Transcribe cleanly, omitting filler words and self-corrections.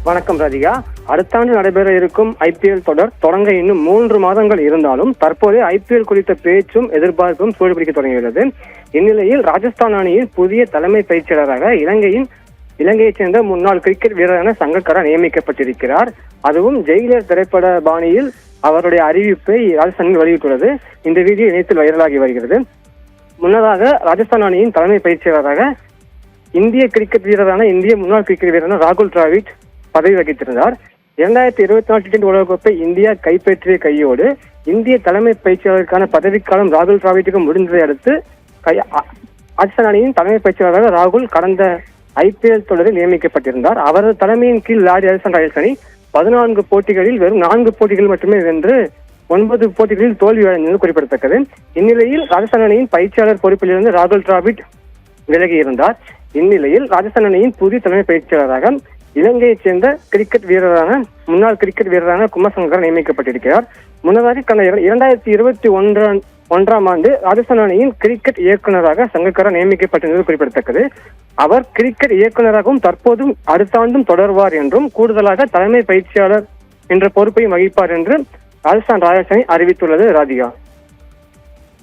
வணக்கம் ராதிகா. அடுத்த ஆண்டு நடைபெற இருக்கும் IPL தொடர் தொடங்க இன்னும் 3 மாதங்கள் இருந்தாலும் தற்போது IPL குறித்த பேச்சும் எதிர்பார்ப்பும் சூடுபிடிக்க தொடங்கியுள்ளது. இந்நிலையில் ராஜஸ்தான் அணியின் புதிய தலைமை பயிற்சியாளராக இலங்கையைச் சேர்ந்த முன்னாள் கிரிக்கெட் வீரரான சங்கக்கரா நியமிக்கப்பட்டிருக்கிறார். அதுவும் ஜெயிலர் திரைப்பட பாணியில் அவருடைய அறிவிப்பை ராஜஸ்தான் வெளியிட்டுள்ளது. இந்த வீடியோ இணையத்தில் வைரலாகி வருகிறது. முன்னதாக ராஜஸ்தான் அணியின் தலைமை பயிற்சியாளராக இந்திய முன்னாள் கிரிக்கெட் வீரரான ராகுல் டிராவிட் பதவி வகித்திருந்தார். 2024 T20 உலகக்கோப்பை இந்தியா கைப்பற்றிய கையோடு இந்திய தலைமை பயிற்சியாளருக்கான பதவிக்காலம் ராகுல் டிராவிட்டுக்கு முடிந்ததை அடுத்து ராஜஸ்தான் அணியின் தலைமை பயிற்சியாளராக ராகுல் கடந்த IPL தொடரில் நியமிக்கப்பட்டிருந்தார். அவரது தலைமையின் கீழ் விளையாடிய ராஜஸ்தான் ராயல்ஸ் அணி 14 போட்டிகளில் வெறும் 4 போட்டிகள் மட்டுமே வென்று 9 போட்டிகளில் தோல்வி அடைந்தது குறிப்பிடத்தக்கது. இந்நிலையில் ராஜஸ்தான் அணியின் பயிற்சியாளர் பொறுப்பிலிருந்து ராகுல் டிராவிட் விலகியிருந்தார். இந்நிலையில் ராஜஸ்தான் அணியின் புதிய தலைமை பயிற்சியாளராக இலங்கையைச் சேர்ந்த முன்னாள் கிரிக்கெட் வீரரான குமார் சங்கக்கரா நியமிக்கப்பட்டிருக்கிறார். முன்னதாக கடந்த 2021 ஆண்டு ராஜஸ்தான் அணியின் கிரிக்கெட் இயக்குநராக சங்கக்கரா நியமிக்கப்பட்டிருந்தது குறிப்பிடத்தக்கது. அவர் கிரிக்கெட் இயக்குநராகவும் தற்போதும் அடுத்த ஆண்டும் தொடர்வார் என்றும் கூடுதலாக தலைமை பயிற்சியாளர் என்ற பொறுப்பையும் வகிப்பார் என்று ராஜஸ்தான் ராயல்ஸ் அணி அறிவித்துள்ளது. ராதிகா.